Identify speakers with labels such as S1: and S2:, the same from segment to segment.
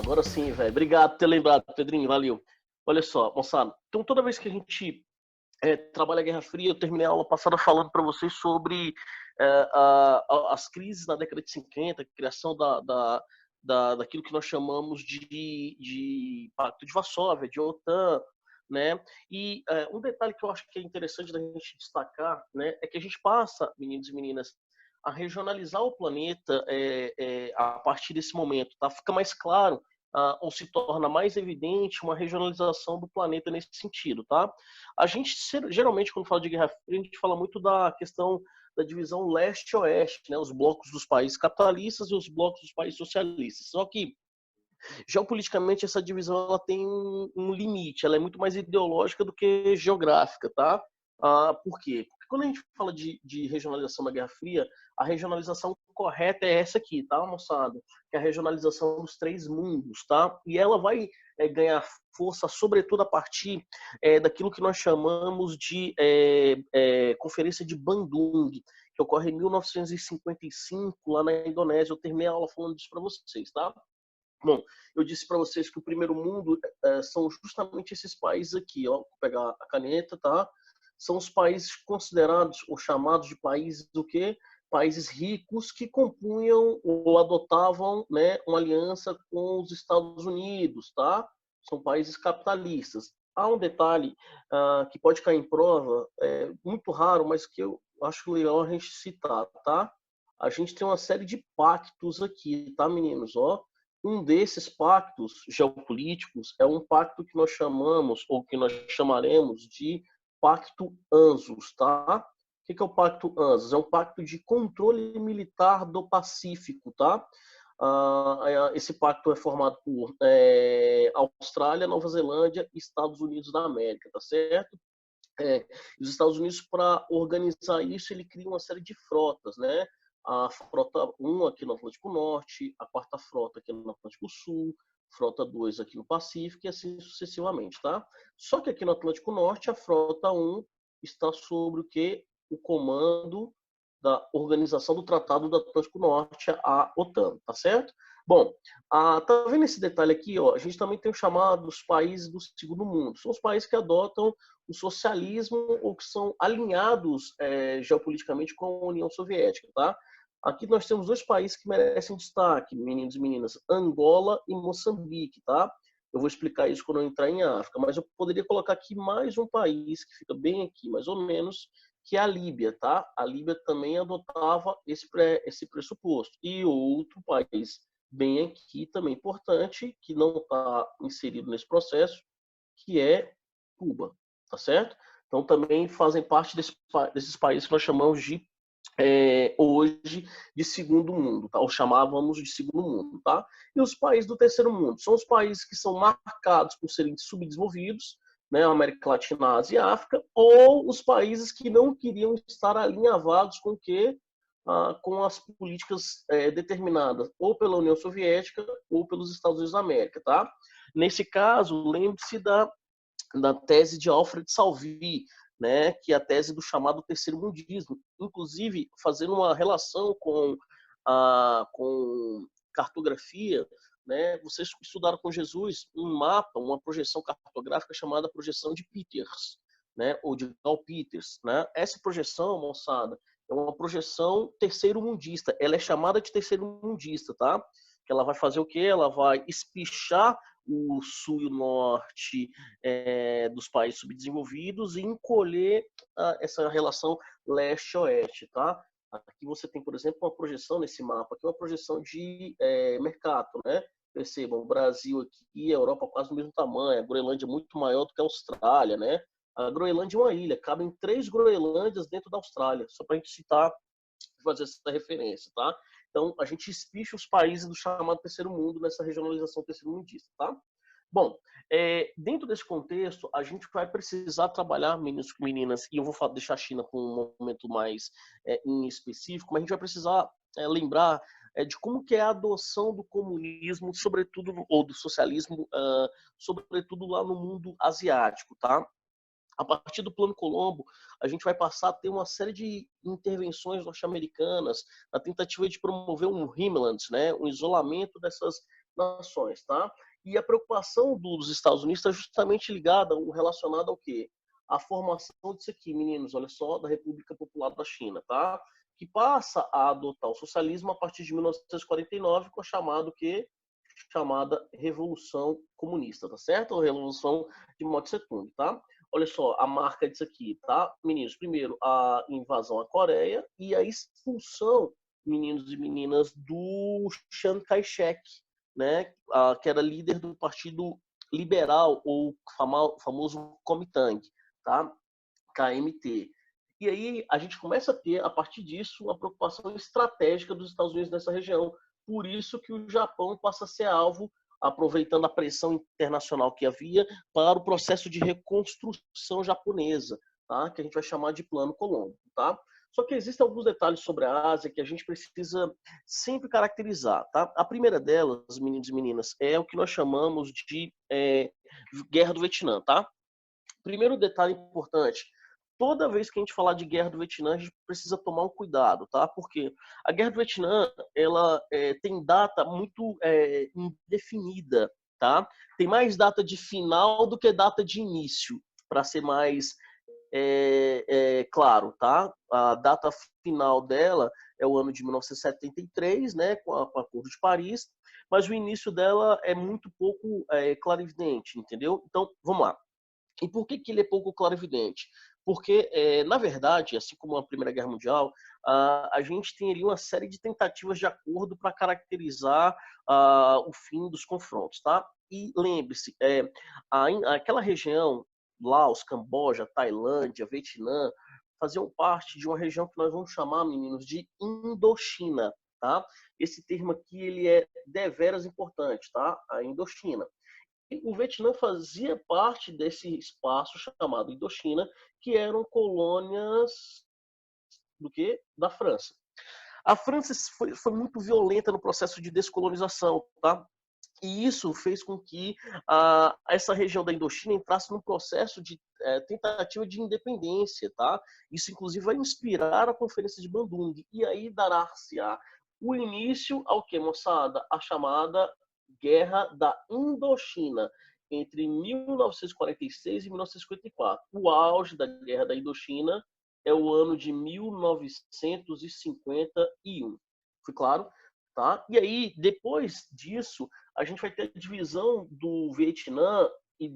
S1: Agora sim, velho. Obrigado por ter lembrado, Pedrinho. Valeu. Olha só, moçada. Então, toda vez que a gente trabalha a Guerra Fria, eu terminei a aula passada falando para vocês sobre as crises na década de 50, a criação daquilo que nós chamamos de Pacto de Varsóvia, de OTAN, né? E um detalhe que eu acho que é interessante da gente destacar, né, é que a gente passa, meninos e meninas, a regionalizar o planeta a partir desse momento, tá? Fica mais claro ou se torna mais evidente uma regionalização do planeta nesse sentido, tá? A gente, geralmente, quando fala de Guerra Fria, a gente fala muito da questão da divisão leste-oeste, né? Os blocos dos países capitalistas e os blocos dos países socialistas. Só que, geopoliticamente, essa divisão ela tem um limite, ela é muito mais ideológica do que geográfica, tá? Por quê? Porque quando a gente fala de regionalização da Guerra Fria, a regionalização correta é essa aqui, tá, moçada? Que é a regionalização dos três mundos, tá? E ela vai ganhar força, sobretudo a partir daquilo que nós chamamos de Conferência de Bandung, que ocorre em 1955, lá na Indonésia. Eu terminei a aula falando disso para vocês, tá? Bom, eu disse para vocês que o primeiro mundo são justamente esses países aqui, ó. Vou pegar a caneta, tá? São os países considerados ou chamados de países do quê? Países ricos que compunham ou adotavam, né, uma aliança com os Estados Unidos, tá? São países capitalistas. Há um detalhe que pode cair em prova, muito raro, mas que eu acho legal a gente citar, tá? A gente tem uma série de pactos aqui, tá, meninos? Ó, um desses pactos geopolíticos é um pacto que nós chamamos, ou que nós chamaremos de Pacto ANZUS, tá? O que é o Pacto ANZUS? É um pacto de controle militar do Pacífico, tá? Esse pacto é formado por Austrália, Nova Zelândia e Estados Unidos da América, tá certo? Os Estados Unidos, para organizar isso, ele cria uma série de frotas, né? A frota 1 aqui no Atlântico Norte, a quarta frota aqui no Atlântico Sul, frota 2 aqui no Pacífico e assim sucessivamente, tá? Só que aqui no Atlântico Norte, a frota 1 está sobre o que? O comando da Organização do Tratado do Atlântico Norte, a OTAN, tá certo? Bom, tá vendo esse detalhe aqui? Ó? A gente também tem os chamados países do segundo mundo. São os países que adotam o socialismo ou que são alinhados geopoliticamente com a União Soviética, tá? Aqui nós temos dois países que merecem destaque, meninos e meninas, Angola e Moçambique, tá? Eu vou explicar isso quando eu entrar em África, mas eu poderia colocar aqui mais um país que fica bem aqui, mais ou menos, que é a Líbia, tá? A Líbia também adotava esse pressuposto. E outro país bem aqui também importante, que não está inserido nesse processo, que é Cuba, tá certo? Então também fazem parte desses países que nós chamamos de hoje de segundo mundo, tá? Ou chamávamos de segundo mundo, tá? E os países do terceiro mundo são os países que são marcados por serem subdesenvolvidos, né? América Latina, Ásia e África, ou os países que não queriam estar alinhavados com o que com as políticas determinadas ou pela União Soviética ou pelos Estados Unidos da América, tá? Nesse caso, lembre-se da tese de Alfred Salvi, né, que é a tese do chamado terceiro mundismo, inclusive fazendo uma relação com cartografia, né, vocês estudaram com Jesus um mapa, uma projeção cartográfica chamada projeção de Peters, né, ou de Carl Peters, né? Essa projeção, moçada, é uma projeção terceiro mundista, ela é chamada de terceiro mundista, tá? Que ela vai fazer o quê? Ela vai espichar o sul e o norte dos países subdesenvolvidos e encolher essa relação leste-oeste, tá? Aqui você tem, por exemplo, uma projeção nesse mapa, que é uma projeção de mercado, né? Percebam, o Brasil aqui e a Europa quase do mesmo tamanho, a Groenlândia é muito maior do que a Austrália, né? A Groenlândia é uma ilha, cabem 3 Groenlândias dentro da Austrália, só para a gente citar, fazer essa referência, tá? Então, a gente espicha os países do chamado terceiro mundo nessa regionalização terceiro mundista, tá? Bom, dentro desse contexto, a gente vai precisar trabalhar, meninos e meninas, e eu vou deixar a China com um momento mais em específico, mas a gente vai precisar lembrar de como que é a adoção do comunismo, sobretudo, ou do socialismo, sobretudo lá no mundo asiático, tá? A partir do Plano Colombo, a gente vai passar a ter uma série de intervenções norte-americanas na tentativa de promover um homeland, né, um isolamento nações, tá? E a preocupação dos Estados Unidos está justamente ligada, relacionada ao quê? A formação disso aqui, meninos, olha só, da República Popular da China, tá? Que passa a adotar o socialismo a partir de 1949, com a chamada Revolução Comunista, tá certo? Ou Revolução de Mao Tse Tung, tá? Olha só, a marca disso aqui, tá? Meninos, primeiro, a invasão à Coreia e a expulsão, meninos e meninas, do Chiang Kai-shek, né? Que era líder do Partido Liberal, ou famoso Kuomintang, tá? KMT. E aí a gente começa a ter, a partir disso, uma preocupação estratégica dos Estados Unidos nessa região. Por isso que o Japão passa a ser alvo, aproveitando a pressão internacional que havia, para o processo de reconstrução japonesa, tá? Que a gente vai chamar de Plano Colombo. Tá? Só que existem alguns detalhes sobre a Ásia que a gente precisa sempre caracterizar. Tá? A primeira delas, meninos e meninas, é o que nós chamamos de Guerra do Vietnã. Tá? Primeiro detalhe importante, toda vez que a gente falar de Guerra do Vietnã, a gente precisa tomar um cuidado, tá? Porque a Guerra do Vietnã, ela tem data muito indefinida, tá? Tem mais data de final do que data de início, para ser mais claro, tá? A data final dela é o ano de 1973, né? Com o Acordo de Paris, mas o início dela é muito pouco clarividente, entendeu? Então, vamos lá. E por que ele é pouco clarividente? Porque, na verdade, assim como a Primeira Guerra Mundial, a gente tem ali uma série de tentativas de acordo para caracterizar o fim dos confrontos. Tá? E lembre-se, aquela região, Laos, Camboja, Tailândia, Vietnã, faziam parte de uma região que nós vamos chamar, meninos, de Indochina. Tá? Esse termo aqui ele é deveras importante, tá? A Indochina. O Vietnã fazia parte desse espaço chamado Indochina, que eram colônias do que? Da França. A França foi muito violenta no processo de descolonização, tá? E isso fez com que essa região da Indochina entrasse num processo de tentativa de independência, tá? Isso, inclusive, vai inspirar a Conferência de Bandung. E aí dará-se-á o início ao que, moçada? A chamada Guerra da Indochina, entre 1946 e 1954. O auge da Guerra da Indochina é o ano de 1951. Foi claro? Tá? E aí, depois disso, a gente vai ter a divisão do Vietnã e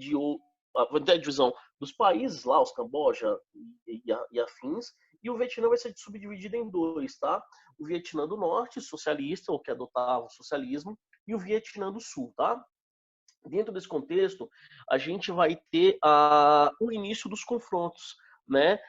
S1: vai ter a divisão dos países lá, os Camboja e afins, e o Vietnã vai ser subdividido em dois, tá? O Vietnã do Norte, socialista, ou que adotava o socialismo, e o Vietnã do Sul, tá? Dentro desse contexto, a gente vai ter o início dos confrontos, né?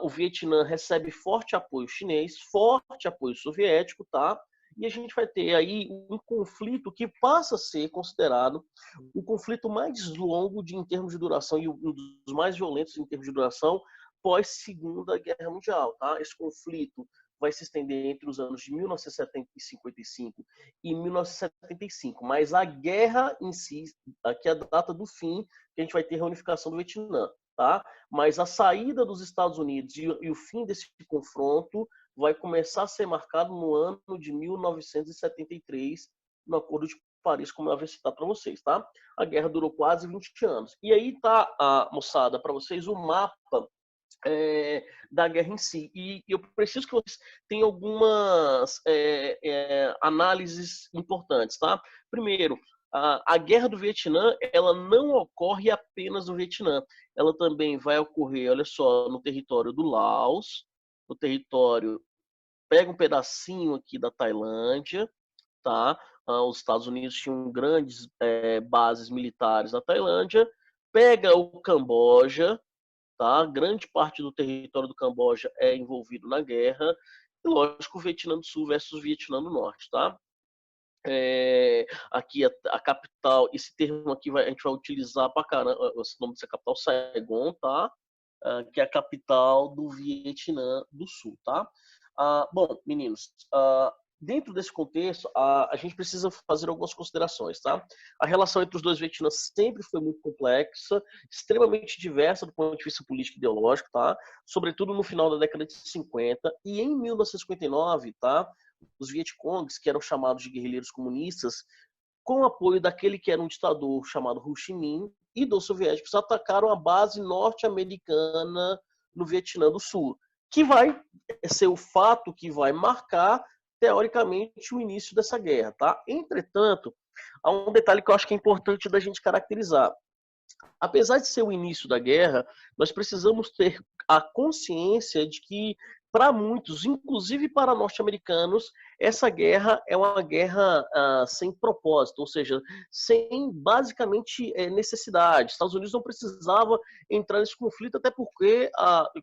S1: O Vietnã recebe forte apoio chinês, forte apoio soviético, tá? E a gente vai ter aí um conflito que passa a ser considerado o conflito mais longo em termos de duração e um dos mais violentos em termos de duração pós Segunda Guerra Mundial, tá? Esse conflito vai se estender entre os anos de 1955 e 1975, mas a guerra em si, aqui é a data do fim, que a gente vai ter a reunificação do Vietnã, tá? Mas a saída dos Estados Unidos e o fim desse confronto vai começar a ser marcado no ano de 1973, no Acordo de Paris, como eu havia citado para vocês, tá? A guerra durou quase 20 anos. E aí tá, moçada, para vocês o mapa da guerra em si. E eu preciso que vocês tenham algumas análises importantes, tá? Primeiro, a guerra do Vietnã, ela não ocorre apenas no Vietnã. Ela também vai ocorrer, olha só, no território do Laos, no território, pega um pedacinho aqui da Tailândia, tá? Os Estados Unidos tinham grandes bases militares na Tailândia, pega o Camboja, tá? Grande parte do território do Camboja é envolvido na guerra, e lógico, o Vietnã do Sul versus o Vietnã do Norte, tá? Aqui a capital, esse termo aqui a gente vai utilizar para caramba, o nome dessa capital, Saigon, tá? Que é a capital do Vietnã do Sul, tá? Bom, meninos, dentro desse contexto, a gente precisa fazer algumas considerações, tá? A relação entre os dois Vietnãs sempre foi muito complexa, extremamente diversa do ponto de vista político e ideológico, tá? Sobretudo no final da década de 50 e em 1959, tá? Os Vietcongs, que eram chamados de guerrilheiros comunistas, com o apoio daquele que era um ditador chamado Ho Chi Minh e dos soviéticos, atacaram a base norte-americana no Vietnã do Sul, que vai ser o fato que vai marcar, teoricamente, o início dessa guerra. Tá? Entretanto, há um detalhe que eu acho que é importante da gente caracterizar. Apesar de ser o início da guerra, nós precisamos ter a consciência de que, para muitos, inclusive para norte-americanos, essa guerra é uma guerra sem propósito, ou seja, sem basicamente necessidade. Os Estados Unidos não precisava entrar nesse conflito, até porque,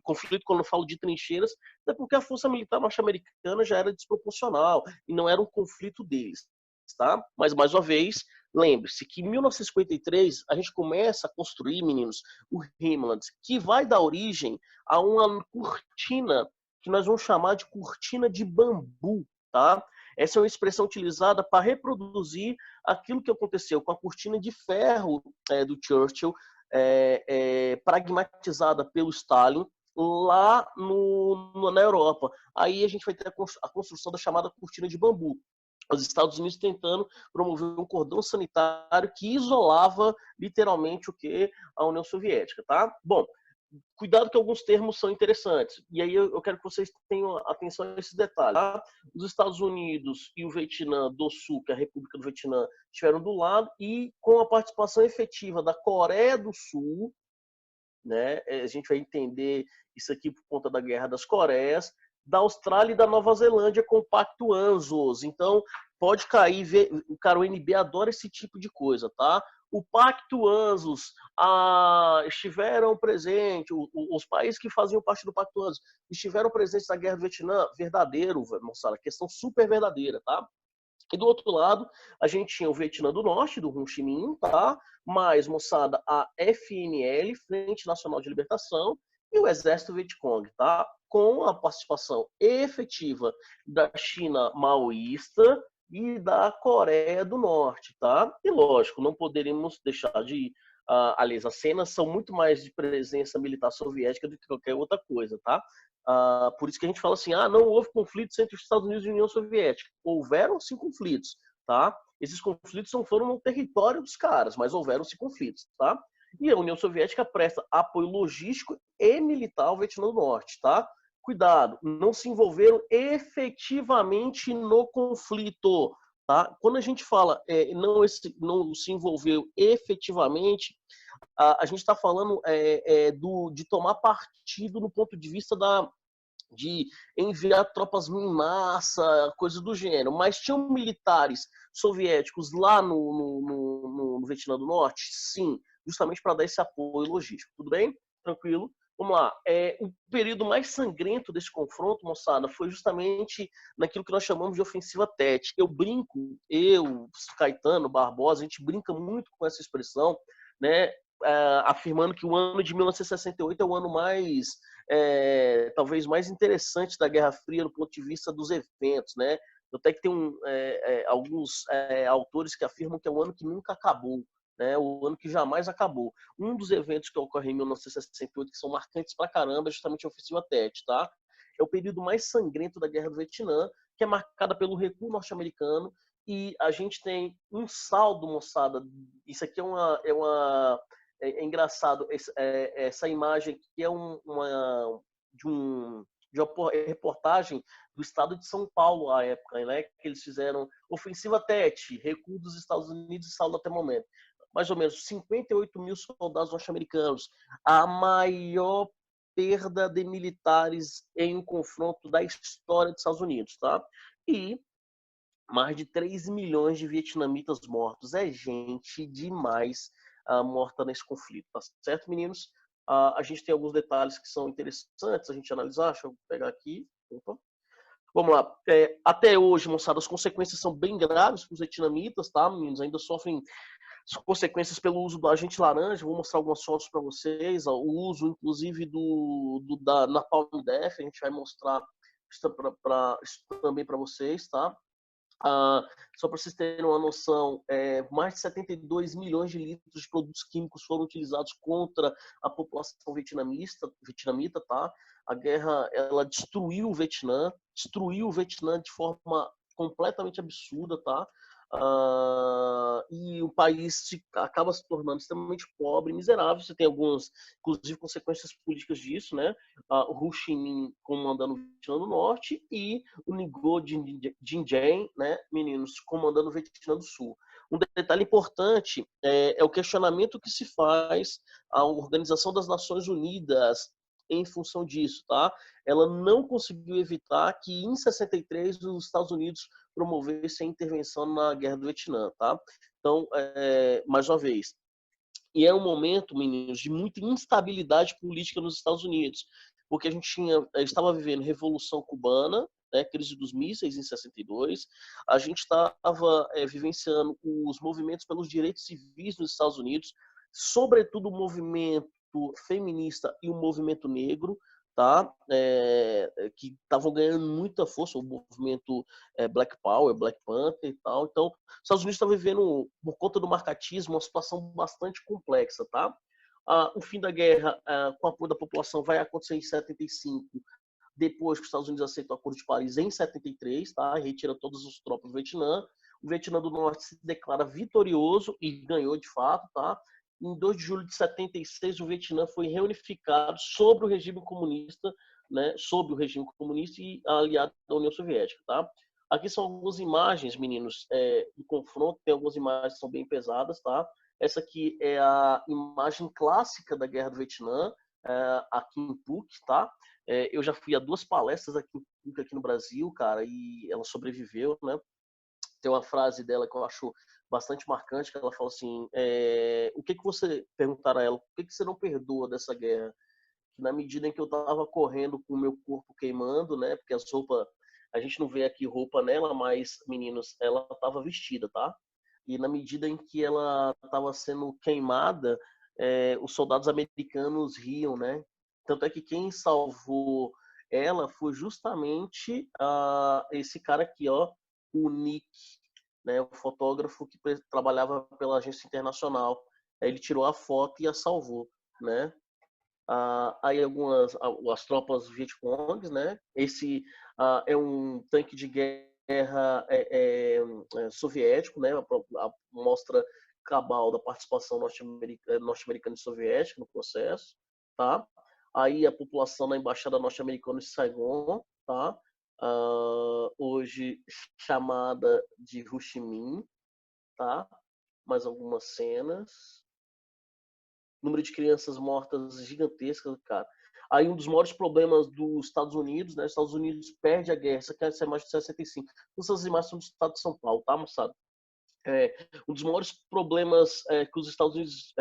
S1: conflito quando eu falo de trincheiras, até porque a força militar norte-americana já era desproporcional e não era um conflito deles. Tá? Mas, mais uma vez, lembre-se que em 1953 a gente começa a construir, meninos, o Himmland, que vai dar origem a uma cortina que nós vamos chamar de cortina de bambu, tá? Essa é uma expressão utilizada para reproduzir aquilo que aconteceu com a cortina de ferro do Churchill, pragmatizada pelo Stalin, lá na Europa. Aí a gente vai ter a construção da chamada cortina de bambu. Os Estados Unidos tentando promover um cordão sanitário que isolava literalmente o que? A União Soviética, tá? Bom, cuidado que alguns termos são interessantes. E aí eu quero que vocês tenham atenção a esses detalhes. Tá? Os Estados Unidos e o Vietnã do Sul, que é a República do Vietnã, estiveram do lado e com a participação efetiva da Coreia do Sul, né? A gente vai entender isso aqui por conta da Guerra das Coreias, da Austrália e da Nova Zelândia com o Pacto ANZUS. Então, pode cair, o cara, o NB adora esse tipo de coisa, tá? O Pacto ANZUS estiveram presentes, os países que faziam parte do Pacto ANZUS estiveram presentes na Guerra do Vietnã, verdadeiro, moçada, questão super verdadeira, tá? E do outro lado, a gente tinha o Vietnã do Norte, do Ho Chi Minh, tá? Mais, moçada, a FNL, Frente Nacional de Libertação, e o Exército Vietcong, tá? Com a participação efetiva da China maoísta e da Coreia do Norte, tá? E lógico, não poderíamos deixar de aliás, as cenas são muito mais de presença militar soviética do que qualquer outra coisa, tá? Por isso que a gente fala assim, não houve conflitos entre os Estados Unidos e a União Soviética. Houveram sim conflitos, tá? Esses conflitos não foram no território dos caras, mas houveram-se conflitos, tá? E a União Soviética presta apoio logístico e militar ao Vietnã do Norte, tá? Cuidado, não se envolveram efetivamente no conflito, tá? Quando a gente fala não se envolveu efetivamente, a gente está falando de tomar partido no ponto de vista de enviar tropas em massa, coisas do gênero. Mas tinham militares soviéticos lá no Vietnã do Norte? Sim, justamente para dar esse apoio logístico. Tudo bem? Tranquilo? Vamos lá. O período mais sangrento desse confronto, moçada, foi justamente naquilo que nós chamamos de ofensiva Tet. Eu brinco, Caetano, Barbosa, a gente brinca muito com essa expressão, né? Afirmando que o ano de 1968 é o ano mais talvez mais interessante da Guerra Fria do ponto de vista dos eventos, né? Até que tem alguns autores que afirmam que é um ano que nunca acabou, né? O ano que jamais acabou. Um dos eventos que ocorre em 1968 que são marcantes pra caramba é justamente a Ofensiva Tet, tá? É o período mais sangrento da Guerra do Vietnã, que é marcada pelo recuo norte-americano, e a gente tem um saldo, moçada. Isso aqui é engraçado, essa imagem que é de uma reportagem do estado de São Paulo à época, né? Que eles fizeram ofensiva Tet, recuo dos Estados Unidos e saldo até o momento. Mais ou menos 58 mil soldados norte-americanos, a maior perda de militares em um confronto da história dos Estados Unidos, tá? E mais de 3 milhões de vietnamitas mortos. É gente demais morta nesse conflito, tá certo, meninos? A gente tem alguns detalhes que são interessantes a gente analisar. Deixa eu pegar aqui. Opa. Vamos lá. Até hoje, moçada, as consequências são bem graves para os vietnamitas, tá, meninos? Ainda sofrem consequências pelo uso do agente laranja. Vou mostrar algumas fotos para vocês. O uso, inclusive, da Napalm Death. A gente vai mostrar isso também para vocês, tá? Só para vocês terem uma noção, mais de 72 milhões de litros de produtos químicos foram utilizados contra a população vietnamita, tá? A guerra, ela destruiu o Vietnã de forma completamente absurda, tá? e o país acaba se tornando extremamente pobre, miserável. Você tem algumas, inclusive, consequências políticas disso, né? O Ho Chi Minh comandando o Vietnã do Norte e o Ngo Dinh Diem, né, meninos, comandando o Vietnã do Sul. Um detalhe importante é o questionamento que se faz à Organização das Nações Unidas em função disso, tá? Ela não conseguiu evitar que em 63 os Estados Unidos promovessem a intervenção na Guerra do Vietnã, tá? Então, mais uma vez, e é um momento, meninos, de muita instabilidade política nos Estados Unidos, porque a gente estava vivendo Revolução Cubana, né, crise dos mísseis em 62, a gente estava vivenciando os movimentos pelos direitos civis nos Estados Unidos, sobretudo o movimento feminista e o movimento negro, tá? Que estavam ganhando muita força, o movimento Black Power, Black Panther e tal. Então, os Estados Unidos está vivendo, por conta do marcatismo, uma situação bastante complexa, tá? O fim da guerra, com o apoio da população, vai acontecer em 75, depois que os Estados Unidos aceitam o Acordo de Paris em 73, tá? Retira todas as tropas do Vietnã. O Vietnã do Norte se declara vitorioso e ganhou de fato, tá? Em 2 de julho de 76, o Vietnã foi reunificado sobre o regime comunista, né? Sob o regime comunista e aliado da União Soviética, tá? Aqui são algumas imagens, meninos, do confronto. Tem algumas imagens que são bem pesadas, tá? Essa aqui é a imagem clássica da Guerra do Vietnã, aqui em Phuc, tá? Eu já fui a 2 palestras aqui no Brasil, cara, e ela sobreviveu, né? Tem uma frase dela que eu acho bastante marcante, que ela fala assim, o que você, perguntaram a ela, por que você não perdoa dessa guerra? Que na medida em que eu tava correndo com o meu corpo queimando, né? Porque as roupas, a gente não vê aqui roupa nela, mas, meninos, ela tava vestida, tá? E na medida em que ela estava sendo queimada, os soldados americanos riam, né? Tanto é que quem salvou ela foi justamente esse cara aqui, ó, o Nick, né? O fotógrafo que trabalhava pela agência internacional. Ele tirou a foto e a salvou, né? Aí as tropas vietcongues, né? Esse é um tanque de guerra soviético, né? A mostra cabal da participação norte-americana e soviética no processo, tá? Aí a população da embaixada norte-americana em Saigon, tá? Hoje chamada de Ho Chi Minh, tá? Mais algumas cenas. Número de crianças mortas gigantescas, cara. Aí um dos maiores problemas dos Estados Unidos, né? Os Estados Unidos perde a guerra. Essa é a imagem de 65. Essas imagens são do estado de São Paulo, tá, moçada? Um dos maiores problemas que os Estados Unidos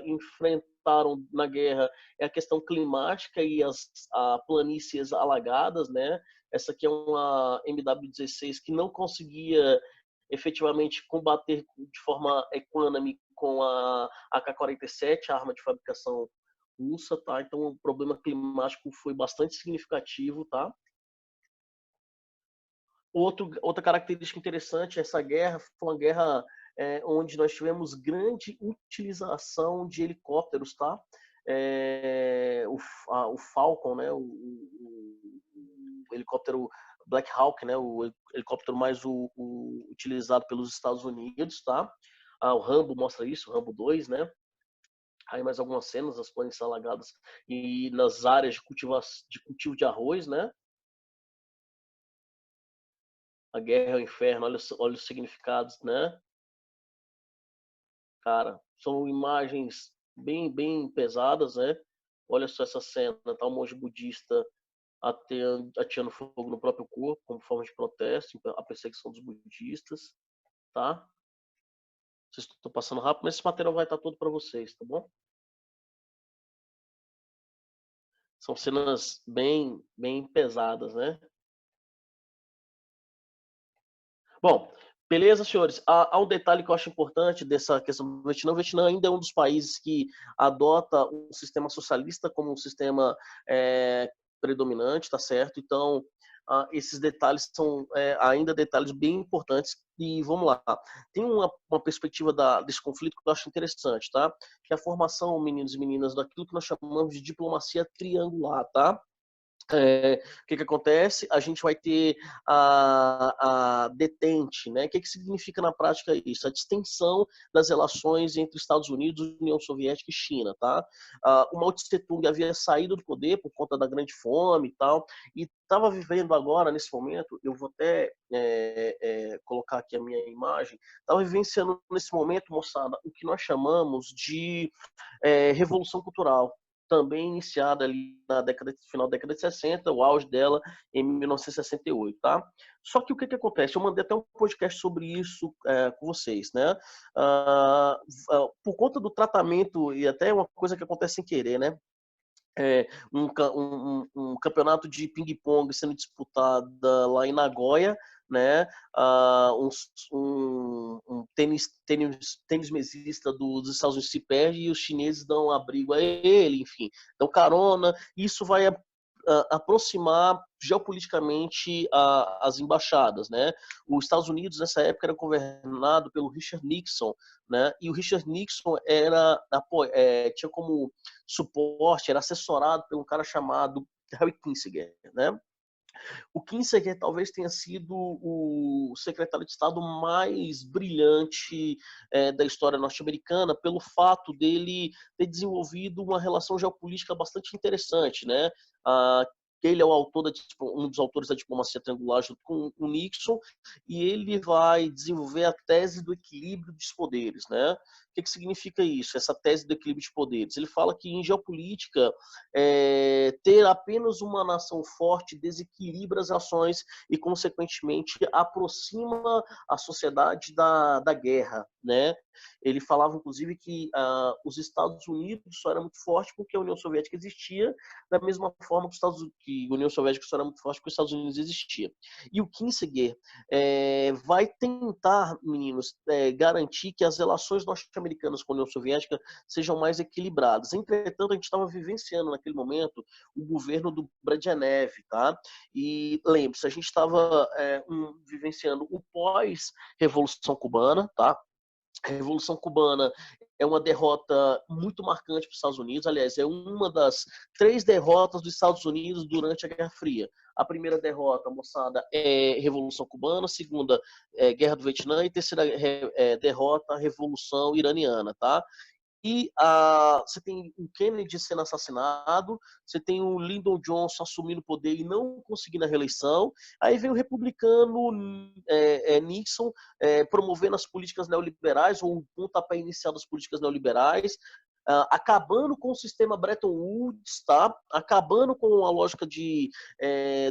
S1: enfrentaram na guerra é a questão climática e as planícies alagadas, né? Essa aqui é uma MW-16 que não conseguia efetivamente combater de forma equânime com a AK-47, a arma de fabricação russa, tá? Então o problema climático foi bastante significativo, tá? Outra característica interessante, essa guerra foi uma guerra onde nós tivemos grande utilização de helicópteros, tá? O Falcon, né? O helicóptero Black Hawk, né? O helicóptero mais utilizado pelos Estados Unidos, tá? O Rambo mostra isso, o Rambo 2, né? Aí mais algumas cenas, as planícies alagadas e nas áreas de cultivo de arroz, né? A guerra é o inferno, olha os significados, né? Cara, são imagens bem pesadas, né? Olha só essa cena, tá um monge budista atirando fogo no próprio corpo, como forma de protesto, a perseguição dos budistas, tá? Vocês estão passando rápido, mas esse material vai estar todo para vocês, tá bom? São cenas bem pesadas, né? Bom, beleza, senhores. Há um detalhe que eu acho importante dessa questão do Vietnã. O Vietnã ainda é um dos países que adota o sistema socialista como um sistema predominante, tá certo? Então, esses detalhes são ainda detalhes bem importantes. E vamos lá. Tem uma perspectiva desse conflito que eu acho interessante, tá? Que é a formação, meninos e meninas, daquilo que nós chamamos de diplomacia triangular, tá? O que acontece? A gente vai ter a detente, né? O que significa na prática isso? A distensão das relações entre Estados Unidos, União Soviética e China, tá? O Mao Tse-tung havia saído do poder por conta da grande fome e tal, e estava vivendo agora, nesse momento, eu vou até colocar aqui a minha imagem, estava vivenciando nesse momento, moçada, o que nós chamamos de Revolução Cultural, também iniciada ali na final da década de 60, o auge dela em 1968, tá? Só que o que acontece? Eu mandei até um podcast sobre isso com vocês, né? Por conta do tratamento, e até uma coisa que acontece sem querer, né? Um campeonato de ping-pong sendo disputado lá em Nagoya, né? Um tênis mesista dos Estados Unidos se perde e os chineses dão abrigo a ele, enfim, dão carona. Isso vai aproximar geopoliticamente as embaixadas, né? Os Estados Unidos nessa época era governado pelo Richard Nixon, né? E o Richard Nixon tinha como suporte, era assessorado por um cara chamado Harry Kissinger, né? O Kissinger talvez tenha sido o secretário de Estado mais brilhante da história norte-americana pelo fato dele ter desenvolvido uma relação geopolítica bastante interessante, né? Ele é o autor um dos autores da diplomacia triangular junto com o Nixon, e ele vai desenvolver a tese do equilíbrio dos poderes, né? O que significa isso? Essa tese do equilíbrio de poderes. Ele fala que em geopolítica ter apenas uma nação forte desequilibra as ações e, consequentemente, aproxima a sociedade da guerra, né? Ele falava, inclusive, que os Estados Unidos só era muito forte porque a União Soviética existia, da mesma forma que a União Soviética só era muito forte porque os Estados Unidos existia. E o Kissinger vai tentar, meninos, garantir que as relações norte-americanas com a União Soviética sejam mais equilibradas. Entretanto, a gente estava vivenciando naquele momento o governo do Brezhnev, tá? E lembre-se, a gente estava vivenciando o pós-Revolução Cubana, tá? A Revolução Cubana é uma derrota muito marcante para os Estados Unidos. Aliás, é uma das 3 derrotas dos Estados Unidos durante a Guerra Fria. A primeira derrota, moçada, é Revolução Cubana. A segunda, Guerra do Vietnã. E a terceira derrota, Revolução Iraniana, tá? E você tem o Kennedy sendo assassinado, você tem o Lyndon Johnson assumindo o poder e não conseguindo a reeleição, aí vem o republicano Nixon promovendo as políticas neoliberais, ou o pontapé inicial das políticas neoliberais, acabando com o sistema Bretton Woods, tá? Acabando com a lógica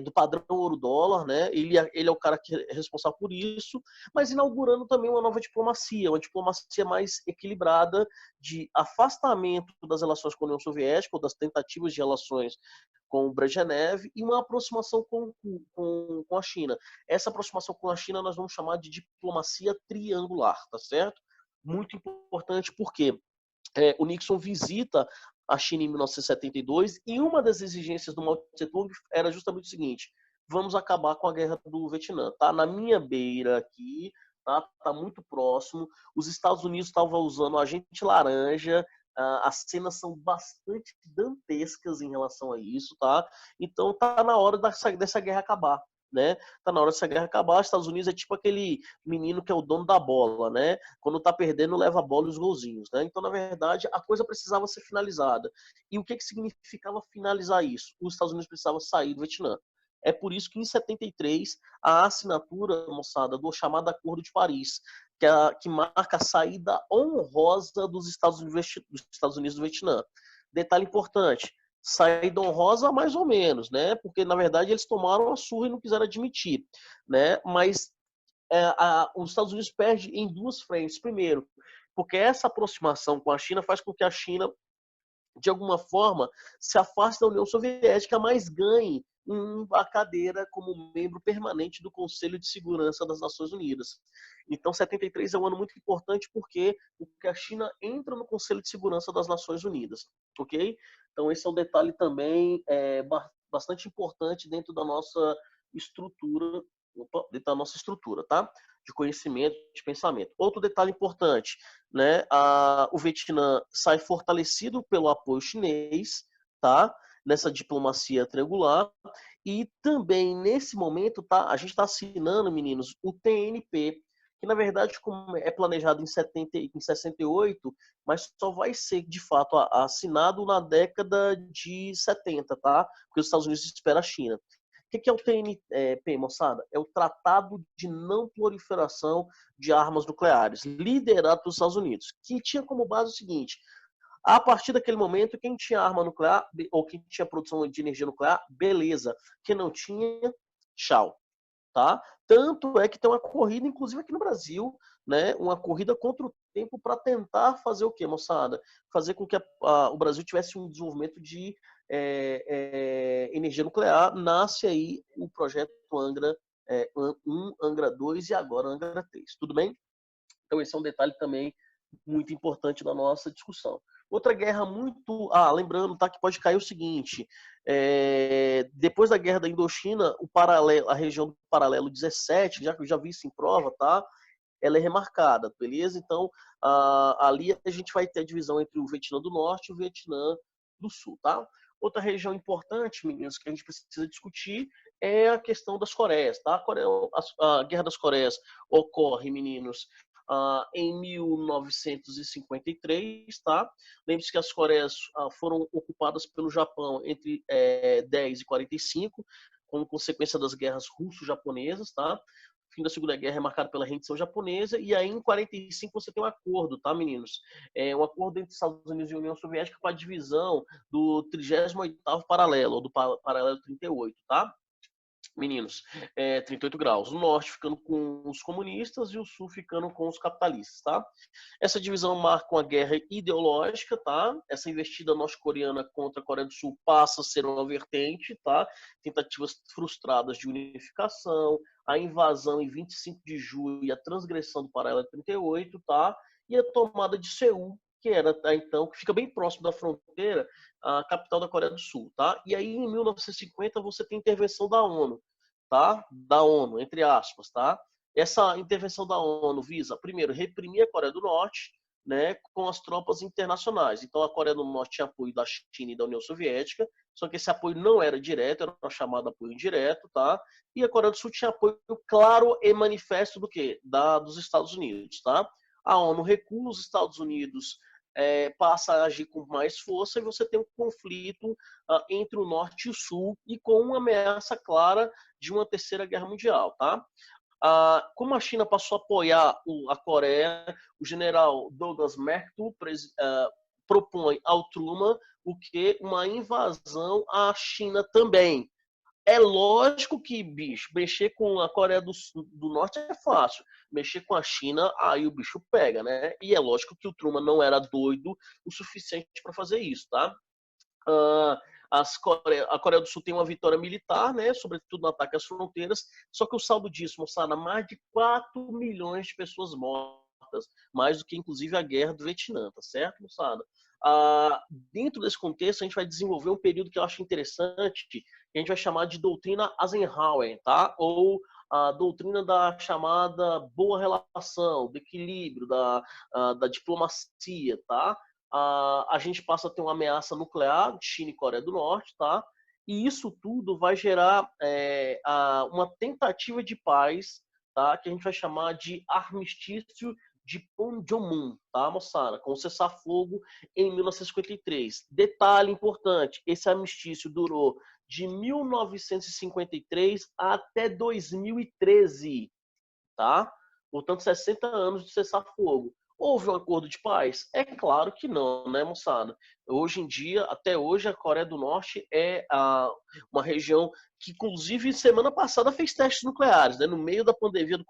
S1: do padrão ouro-dólar, né? Ele é o cara que é responsável por isso, mas inaugurando também uma nova diplomacia, uma diplomacia mais equilibrada, de afastamento das relações com a União Soviética, ou das tentativas de relações com o Brezhnev, e uma aproximação com a China. Essa aproximação com a China nós vamos chamar de diplomacia triangular, tá certo? Muito importante, porque o Nixon visita a China em 1972 e uma das exigências do Mao Tse-tung era justamente o seguinte: vamos acabar com a guerra do Vietnã. Tá na minha beira aqui, tá muito próximo. Os Estados Unidos estavam usando agente laranja. As cenas são bastante dantescas em relação a isso, tá? Então tá na hora dessa guerra acabar, né? Tá na hora dessa guerra acabar. Os Estados Unidos é tipo aquele menino que é o dono da bola, né? Quando tá perdendo, leva a bola e os golzinhos, né? Então, na verdade, a coisa precisava ser finalizada. E o que significava finalizar isso? Os Estados Unidos precisavam sair do Vietnã. É por isso que, em 73, a assinatura, moçada, do chamado Acordo de Paris, que marca a saída honrosa dos Estados Unidos do Vietnã. Detalhe importante: saída honrosa mais ou menos, né? Porque, na verdade, eles tomaram a surra e não quiseram admitir, né? Mas os Estados Unidos perdem em 2 frentes. Primeiro, porque essa aproximação com a China faz com que a China, de alguma forma, se afaste da União Soviética, mas ganhe a cadeira como membro permanente do Conselho de Segurança das Nações Unidas. Então, 73 é um ano muito importante porque a China entra no Conselho de Segurança das Nações Unidas, ok? Então, esse é um detalhe também bastante importante dentro da nossa estrutura, tá? De conhecimento, de pensamento. Outro detalhe importante, né? O Vietnã sai fortalecido pelo apoio chinês, tá? nessa diplomacia triangular. E também, nesse momento, tá, a gente está assinando, meninos, o TNP, que na verdade como é planejado em 68, mas só vai ser de fato assinado na década de 70, tá? Porque os Estados Unidos esperam a China. O que é o TNP, moçada? É o Tratado de Não Proliferação de Armas Nucleares, liderado pelos Estados Unidos, que tinha como base o seguinte: a partir daquele momento, quem tinha arma nuclear ou quem tinha produção de energia nuclear, beleza. Quem não tinha, tchau. Tá? Tanto é que tem uma corrida, inclusive aqui no Brasil, né, uma corrida contra o tempo para tentar fazer o quê, moçada? Fazer com que o Brasil tivesse um desenvolvimento de energia nuclear. Nasce aí o projeto Angra 1, Angra 2 e agora Angra 3. Tudo bem? Então esse é um detalhe também muito importante da nossa discussão. Outra guerra muito... lembrando, tá, que pode cair o seguinte, depois da guerra da Indochina, a região do paralelo 17, já que eu já vi isso em prova, tá, ela é remarcada, beleza? Então, ali a gente vai ter a divisão entre o Vietnã do Norte e o Vietnã do Sul, tá? Outra região importante, meninos, que a gente precisa discutir é a questão das Coreias, tá? A Guerra das Coreias ocorre, meninos, em 1953, tá? Lembre-se que as Coreias foram ocupadas pelo Japão entre 10 e 45, como consequência das guerras russo-japonesas, tá? O fim da Segunda Guerra é marcado pela rendição japonesa, e aí em 45 você tem um acordo, tá, meninos? Um acordo entre Estados Unidos e União Soviética para a divisão do 38º paralelo, ou do paralelo 38, tá? Meninos, 38 graus. O norte ficando com os comunistas e o sul ficando com os capitalistas, tá? Essa divisão marca uma guerra ideológica, tá? Essa investida norte-coreana contra a Coreia do Sul passa a ser uma vertente, tá? Tentativas frustradas de unificação, a invasão em 25 de julho e a transgressão do paralelo 38, tá? E a tomada de Seul, que era então, que fica bem próximo da fronteira, a capital da Coreia do Sul, tá? E aí em 1950 você tem intervenção da ONU, tá? Da ONU, entre aspas, tá? Essa intervenção da ONU visa, primeiro, reprimir a Coreia do Norte, né, com as tropas internacionais. Então a Coreia do Norte tinha apoio da China e da União Soviética, só que esse apoio não era direto, era chamado apoio indireto, tá? E a Coreia do Sul tinha apoio claro e manifesto do quê? Dos Estados Unidos, tá? A ONU recua, os Estados Unidos passa a agir com mais força e você tem um conflito entre o norte e o sul e com uma ameaça clara de uma terceira guerra mundial, tá? Como a China passou a apoiar a Coreia, o general Douglas MacArthur propõe ao Truman o que uma invasão à China também. É lógico que, bicho, mexer com a Coreia do Norte é fácil. Mexer com a China, aí o bicho pega, né? E é lógico que o Truman não era doido o suficiente para fazer isso, tá? A Coreia do Sul tem uma vitória militar, né, sobretudo no ataque às fronteiras, só que o saldo disso, moçada, mais de 4 milhões de pessoas mortas, mais do que inclusive a guerra do Vietnã, tá certo, moçada? Dentro desse contexto, a gente vai desenvolver um período que eu acho interessante, que a gente vai chamar de doutrina Eisenhower, tá? Ou a doutrina da chamada boa relação, do equilíbrio, da diplomacia, tá? A gente passa a ter uma ameaça nuclear de China e Coreia do Norte, tá? E isso tudo vai gerar uma tentativa de paz, tá? Que a gente vai chamar de armistício de Panmunjom, tá, moçada? Com cessar-fogo em 1953. Detalhe importante, esse armistício durou de 1953 até 2013, tá? Portanto, 60 anos de cessar-fogo. Houve um acordo de paz? É claro que não, né, moçada? Hoje em dia, até hoje, a Coreia do Norte é uma região que, inclusive, semana passada fez testes nucleares, né? No meio da pandemia do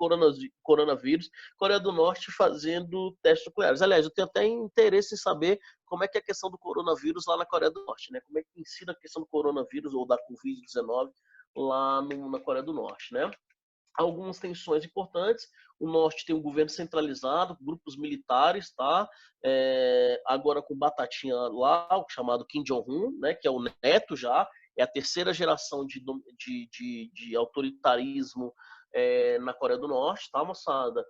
S1: coronavírus, Coreia do Norte fazendo testes nucleares. Aliás, eu tenho até interesse em saber como é que é a questão do coronavírus lá na Coreia do Norte, né? Como é que ensina a questão do coronavírus ou da Covid-19 lá na Coreia do Norte, né? Algumas tensões importantes. O norte tem um governo centralizado, grupos militares, tá? Agora com Batatinha lá, o chamado Kim Jong-un, né? Que é o neto já, é a terceira geração de autoritarismo na Coreia do Norte, tá, moçada?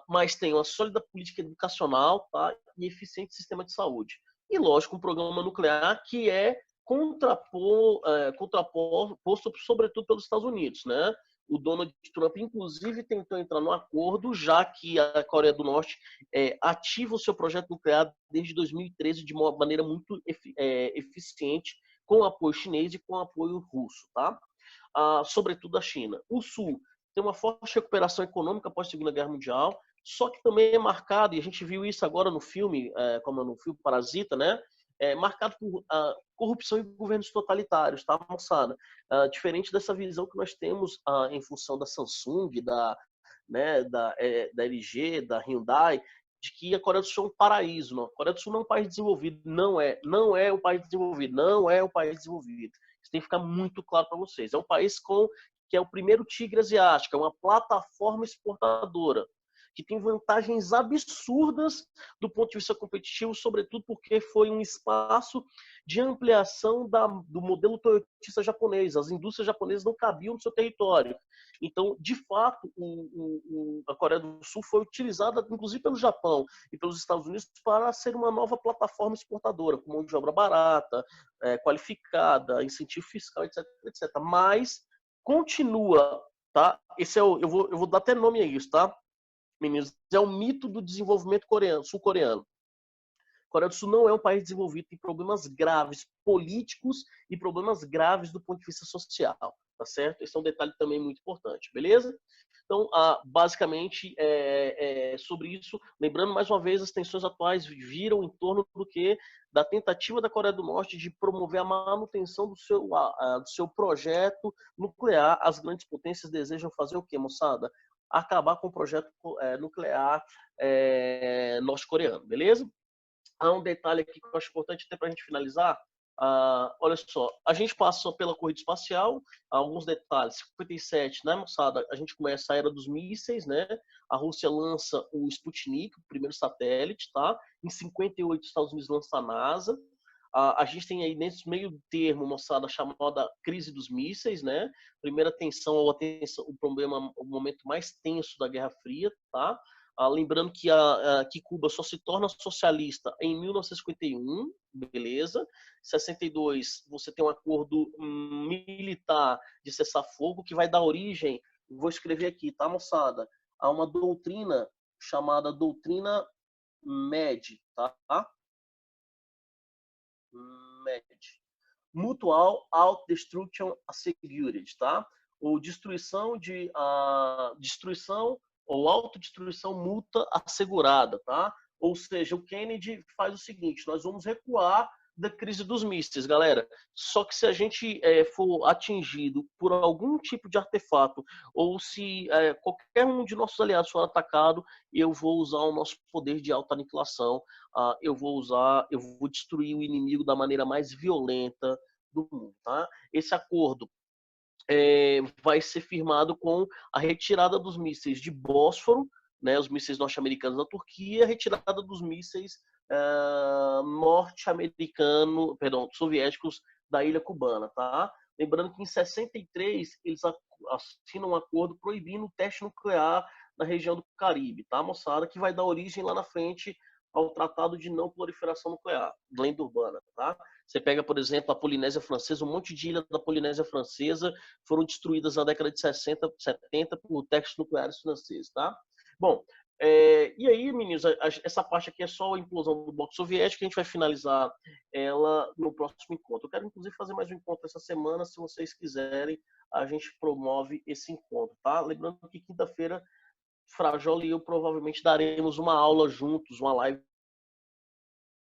S1: Mas tem uma sólida política educacional, tá? E eficiente sistema de saúde. E, lógico, um programa nuclear que é contraposto sobretudo pelos Estados Unidos, né? O Donald Trump, inclusive, tentou entrar num acordo, já que a Coreia do Norte ativa o seu projeto nuclear desde 2013 de uma maneira muito eficiente, com apoio chinês e com apoio russo, tá? Sobretudo a China. O Sul tem uma forte recuperação econômica após a Segunda Guerra Mundial, só que também é marcado, e a gente viu isso agora no filme, como no filme Parasita, né? Marcado por corrupção e governos totalitários, tá, moçada? Diferente dessa visão que nós temos em função da Samsung, da LG, da Hyundai, de que a Coreia do Sul é um paraíso. Não. A Coreia do Sul não é um país desenvolvido. Não é um país desenvolvido. Não é um país desenvolvido. Isso tem que ficar muito claro para vocês. É um país que é o primeiro tigre asiático, é uma plataforma exportadora, que tem vantagens absurdas do ponto de vista competitivo, sobretudo porque foi um espaço de ampliação do modelo toyotista japonês. As indústrias japonesas não cabiam no seu território. Então, de fato, a Coreia do Sul foi utilizada, inclusive pelo Japão e pelos Estados Unidos, para ser uma nova plataforma exportadora, com mão de obra barata, qualificada, incentivo fiscal, etc, etc. Mas continua, tá? Eu vou dar até nome a isso, tá? Meninos, é o mito do desenvolvimento sul-coreano. A Coreia do Sul não é um país desenvolvido, tem problemas graves políticos e problemas graves do ponto de vista social, tá certo? Esse é um detalhe também muito importante, beleza? Então, basicamente, sobre isso, lembrando mais uma vez, as tensões atuais viram em torno do que? Da tentativa da Coreia do Norte de promover a manutenção do seu projeto nuclear. As grandes potências desejam fazer o quê, moçada? Acabar com o projeto nuclear norte-coreano, beleza? Há um detalhe aqui que eu acho importante até para a gente finalizar. Olha só, a gente passou pela corrida espacial, alguns detalhes. 57, né, moçada? A gente começa a era dos mísseis, né? A Rússia lança o Sputnik, o primeiro satélite, tá? Em 58, os Estados Unidos lança a NASA. A gente tem aí nesse meio termo, moçada, a chamada crise dos mísseis, né? Primeira tensão, o problema, o momento mais tenso da Guerra Fria, tá? Lembrando que Cuba só se torna socialista em 1951, beleza? 62, você tem um acordo militar de cessar-fogo que vai dar origem, vou escrever aqui, tá, moçada? A uma doutrina chamada doutrina MED, tá? MED. Mutual Auto-Destruction Assegured, tá? Ou destruição ou autodestruição mútua assegurada, tá? Ou seja, o Kennedy faz o seguinte, nós vamos recuar da crise dos mísseis, galera. Só que se a gente for atingido por algum tipo de artefato, ou se qualquer um de nossos aliados for atacado, eu vou usar o nosso poder de auto-aniquilação, eu vou destruir o inimigo da maneira mais violenta do mundo, tá? Esse acordo vai ser firmado com a retirada dos mísseis de Bósforo, né, os mísseis norte-americanos da Turquia, a retirada dos mísseis soviéticos da ilha cubana, tá? Lembrando que em 63 eles assinam um acordo proibindo o teste nuclear na região do Caribe, tá, moçada? Que vai dar origem lá na frente ao Tratado de Não Proliferação Nuclear, lenda urbana, tá? Você pega, por exemplo, a Polinésia Francesa, um monte de ilhas da Polinésia Francesa foram destruídas na década de 60, 70 por testes nucleares franceses, tá? Bom, e aí, meninos, essa parte aqui é só a implosão do bloco soviético, a gente vai finalizar ela no próximo encontro. Eu quero, inclusive, fazer mais um encontro essa semana, se vocês quiserem, a gente promove esse encontro, tá? Lembrando que quinta-feira, Frajola e eu provavelmente daremos uma aula juntos, uma live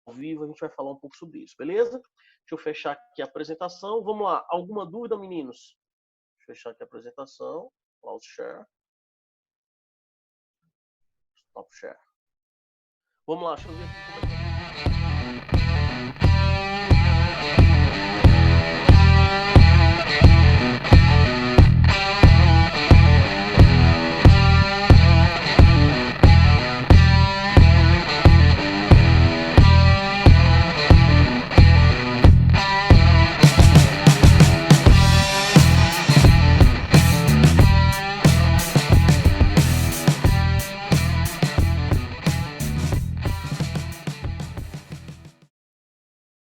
S1: ao vivo, a gente vai falar um pouco sobre isso, beleza? Deixa eu fechar aqui a apresentação. Vamos lá, alguma dúvida, meninos? Deixa eu fechar aqui a apresentação. Close share. Stop share. Vamos lá, deixa eu ver aqui como é que